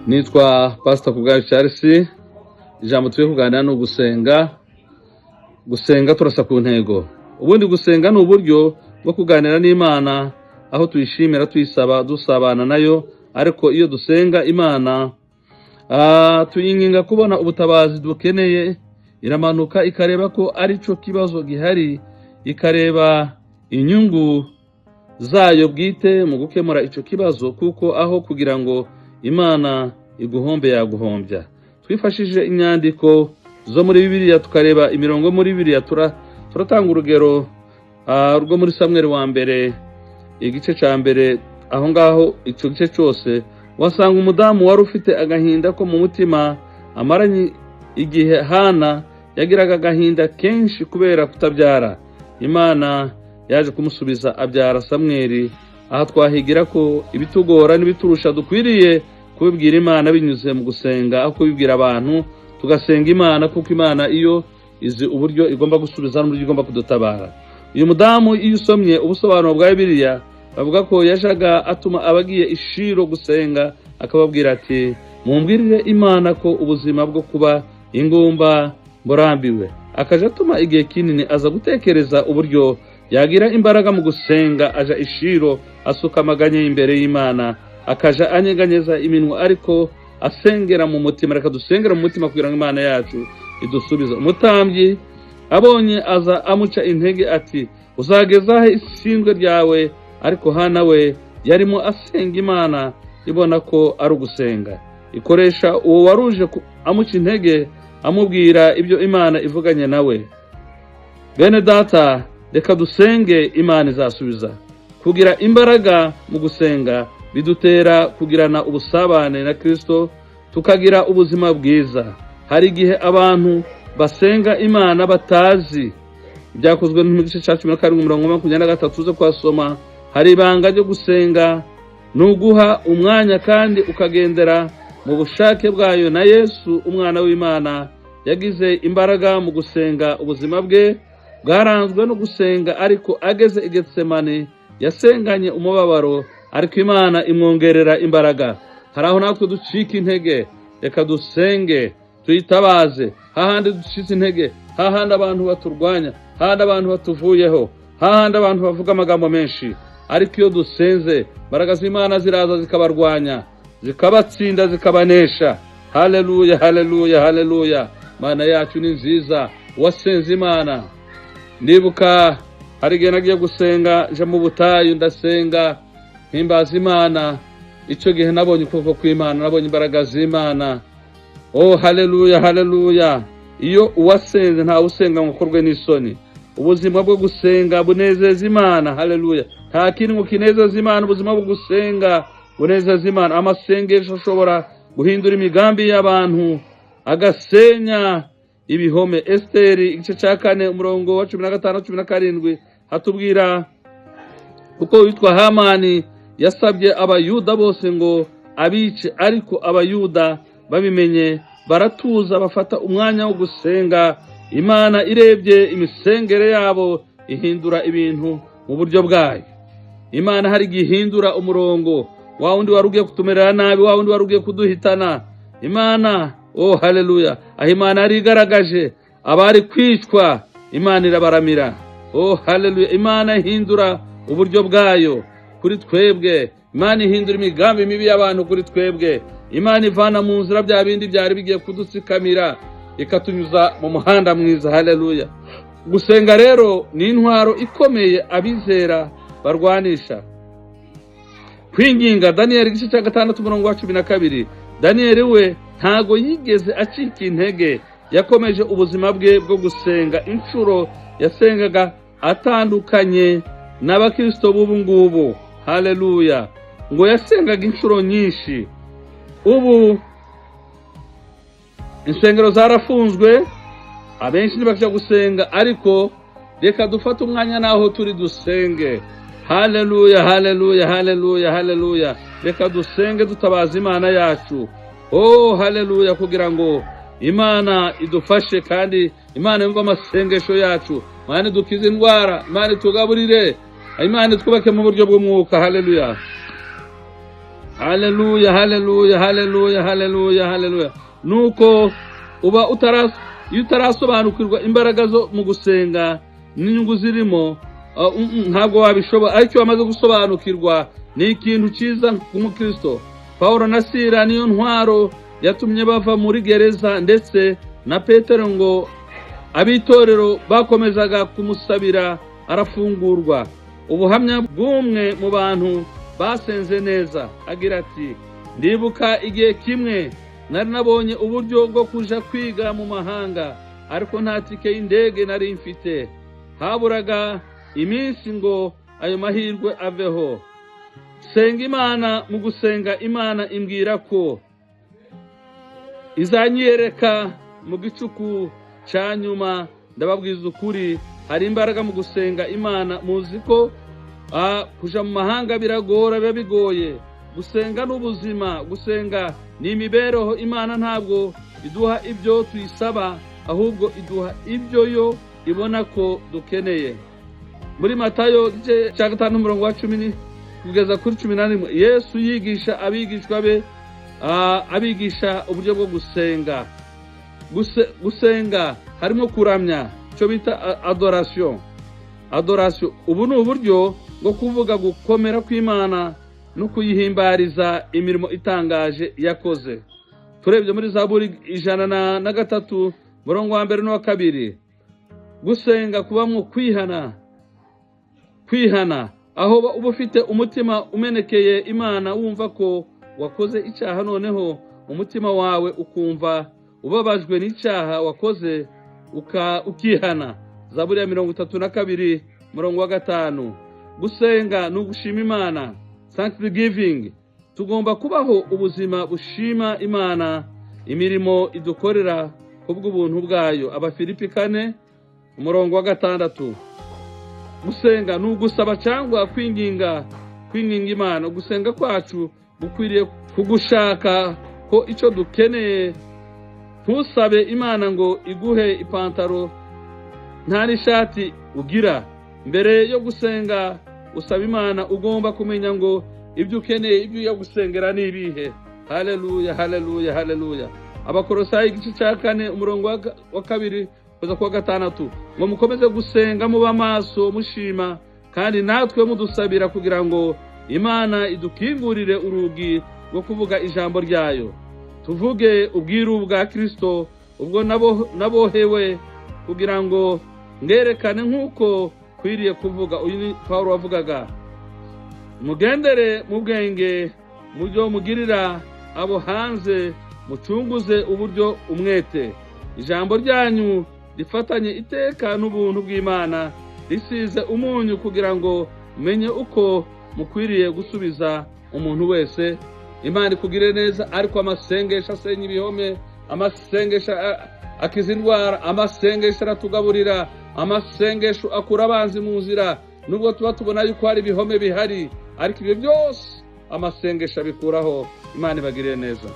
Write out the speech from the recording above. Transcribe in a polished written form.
Nitwa Pastor Kubwayo Charles. Ijambo tuye kuganira no gusenga turasa ku ntego. Ubundi gusenga ni uburyo bwo kuganira n'Imana aho tuyishimira tuyisaba dusabana nayo, ariko iyo dusenga Imana tuyinginga kubona ubutabazi dukeneye, iramanuka ikareba ko ari cyo kibazo gihari, ikareba inyungu zayo bwite mu gukemura ico kibazo, kuko aho kugira ngo Imana iguhombe yaguhombya. Twifashije inyandiko zo muri Bibiliya tukareba imirongo muri Bibiliya, turatanga urugero rwo muri Samuel wa mbere igice ca mbere. Aho ngaho ico gice cyose wasanga umudamu wari ufite agahinda ko mu mutima amaranye igihe. Hana yagiraga agahinda kenshi kubera kutabyara. Imana yaje kumusubiza abyara Samuel. Aha twahigira ko ibitugora n'ibiturusha dukwiriye kubibwira Imana binyuze mu gusenga, aho kubibwira abantu. Tugasenga Imana kuko Imana iyo izi uburyo igomba gusubiza n'uburyo igomba kudutabara. Uyu mudamu iyo usomye ubusobanuro bwa Bibiliya bavuga ko yajaga atuma abagiye ishiro gusenga, akababwira ati mumbwirire Imana ko ubuzima bwo kuba ingumba mburambiwe. Akaja atuma igihe kinini aza gutekereza uburyo yagira imbaraga mu gusenga. Aja ishiro asuka amaganya imbere y'Imana, akaja anyeganyeza iminwa ariko asengera mu mutima. Reka dusengera mu mutima kugira ngo Imana yacu idusubize. Umutambyi abonye aza amuca intege ati uzagezahe isindwe ryawe? Ariko Hana we yarimo asenga Imana, ibona ko ari ugusenga. Ikoresha uwo waruje amuca intege, amubwira ibyo Imana ivuganye nawe. Bene data, reka dusenge, Imana izasubiza. Kugira imbaraga mu gusenga bidutera kugirana ubusabane na Kristo, tukagira ubuzima bwiza. Hari igihe abantu basenga Imana batazi. Byakozwe mu gice cya 17:23 tuze kwasoma. Hari ibanga ryo gusenga, nuguha umwanya kandi ukagendera mu bushake bwayo. Na Yesu umwana w'Imana yagize imbaraga mu gusenga. Ubuzima bwe bwaranzwe no gusenga, ariko ageze i Getsemane yasenganye umubabaro, ariko Imana imwongerera imbaraga. Hari aho natwe ducika intege, reka dusenge tuyitabaze. Hahandi ducitse intege, hahandi abantu baturwanya, hahandi abantu batuvuyeho, hahandi abantu bavuga amagambo menshi, ariko iyo dusenze imbaraga z'Imana ziraza zikabarwanya, zikabatsinda, zikabanesha. Haleluya, haleluya, haleluya. Mana yacu ni nziza. Wasenze Imana. Ndibuka hari igihe nagiye gusenga, nje mu butayu ndasenga himbaza Imana. Ico gihe nabonye ukuboko kw'Imana, nabonye imbaraga z'Imana. Oh haleluya, haleluya. Iyo uwasenze nta usenga ngo korwe n'isoni. Ubuzima bwo gusenga bunezeza Imana. Haleluya. Nta kintu ngo kinezeza Imana ubuzima bwo gusenga bunezeza Imana. Amasengesho ashobora guhindura imigambi y'abantu, agasenya ibihome. Esteri igice cya 4 umurongo wa 15-17 hatubwira kuko witwa Hamani yasabye abayuda bose ngo abice, ariko abayuda babimenye baratuza, bafata umwanya wo gusenga. Imana irebye imisengere yabo ihindura ibintu mu buryo bwayo. Imana hari gihindura umurongo wa wundi warugiye kutumerera nabi, wa wundi warugiye kuduhitana. Imana, oh haleluya, aho Imana ari igaragaje abari kwicwa, Imana irabaramira. Oh haleluya. Imana ihindura uburyo bwayo kuri twebwe. Imana ihindura imigambi mibi y'abantu kuri twebwe. Imana ivana mu nzira bya bindi byari bigiye kudutsikamira, ikatunyuza mu muhanda mwiza. Haleluya. Gusenga rero ni intwaro ikomeye abizera barwanisha. Kwinginga. Daniel igice cya 6 umurongo wa 12. Daniel we ntago yigeze acika intege, yakomeje ubuzima bwe bwo gusenga. Inshuro yasengaga atandukanye n'abakristo b'ubu ngubu. Haleluya. Ngo yasengaga inshuro nyinshi. Ubu insengero zarafunzwe, abenshi ntibakija gusenga, ariko reka dufate umwanya naho turi dusenge. Haleluya, haleluya, haleluya, haleluya. Reka dusenge dutabaza Imana yacu. Oh haleluya, kugira ngo Imana idufashe kandi Imana yumva amasengesho yacu. Imana dukize indwara, Imana tugaburire, Imana twubake mu buryo bw'umwuka. Haleluya. Haleluya, haleluya, haleluya, haleluya, haleluya. Nuko uba iyo utarasobanukirwa imbaraga zo mu gusenga n'inyungu zirimo, ntabwo wabishobora. Ariko wamaze gusobanukirwa ni ikintu cyiza k'umukristo. Pawulo na Sila niyo ntwaro yatumye bava muri gereza, ndetse na Petero ngo abitorero bakomezaga kumusabira arafungurwa. Ubuhamya bw'umwe mu bantu basenze neza agira ati, ndibuka igihe kimwe nari nabonye uburyo bwo kuja kwiga mu mahanga, ariko nta tike y'indege nari mfite. Haburaga iminsi ngo ayo mahirwe aveho. Senga Imana. Mu gusenga Imana imbwira ko izanyereka mu gicuku cya nyuma. Ndababwiza ukuri, hari imbaraga mu gusenga Imana. Muzi ko kuja mu mahanga biragora, biba bigoye. Gusenga n'ubuzima, gusenga ni imibereho. Imana ntabwo iduha ibyo tuyisaba, ahubwo iduha ibyo yo ibona ko dukeneye. Muri Matayo igice cya 5:10 kugeza kuri 11, Yesu yigisha abigishwa be, abigisha uburyo bwo gusenga. Gusenga harimo kuramya, cyo bita adoration. Ubu ni uburyo bwo kuvuga gukomera kw'Imana no kuyihimbariza imirimo itangaje yakoze. Turebye muri Zaburi 103 murongo wa 1 n'uwa 2, gusenga kubamwo kwihana, aho uba ufite umutima umenekeye Imana, wumva ko wakoze icyaha, noneho umutima wawe ukumva ubabajwe n'icyaha wakoze, ukihana. Zaburi ya 32 murongo wa 5. Gusenga ni ugushima Imana, thanksgiving. Tugomba kubaho ubuzima bushima Imana imirimo idukorera kubw'ubuntu bwayo. Abafilipi 4 umurongo wa 6. Gusenga ni ugusaba cyangwa kwinginga Imana. Gusenga kwacu gukwiriye kugushaka ko icyo dukeneye. Ntusabe Imana ngo iguhe ipantaro nta n'ishati ugira. Mbere yo gusenga usaba Imana, ugomba kumenya ngo ibyo ukeneye, ibyo yagusengera ni ibihe. Haleluya, haleluya, haleluya. Abakolosayi igice cya 4 umurongo wa 2 kuza kuwa 6, ngo mukomeze gusenga muba maso mushima, kandi natwe mudusabira kugira ngo Imana idukingurire urugi rwo kuvuga ijambo ryayo. Tuvuge ubwiru bwa Kristo ubwo nabohewe, kugira ngo ngerekane nk'uko kwiriye kuvuga. Uyu ni Pawulo wavugaga. Mugendere mu bwenge, mujyo mugirira abo hanze, mucunguze uburyo umwete. Ijambo ryanyu rifatanye iteka n'ubuntu bw'Imana, risize umunyu, kugira ngo menye uko mukwiriye gusubiza umuntu wese. Imana ikugire neza. Ariko amasengesho asenya ibihome, amasengesho akiza indwara, amasengesho aratugaburira, amasengesho akura abanzi mu nzira. Nubwo tuba tubona yuko hari ibihome bihari, ariko ibyo byose amasengesho abikuraho. Imana ibagire neza.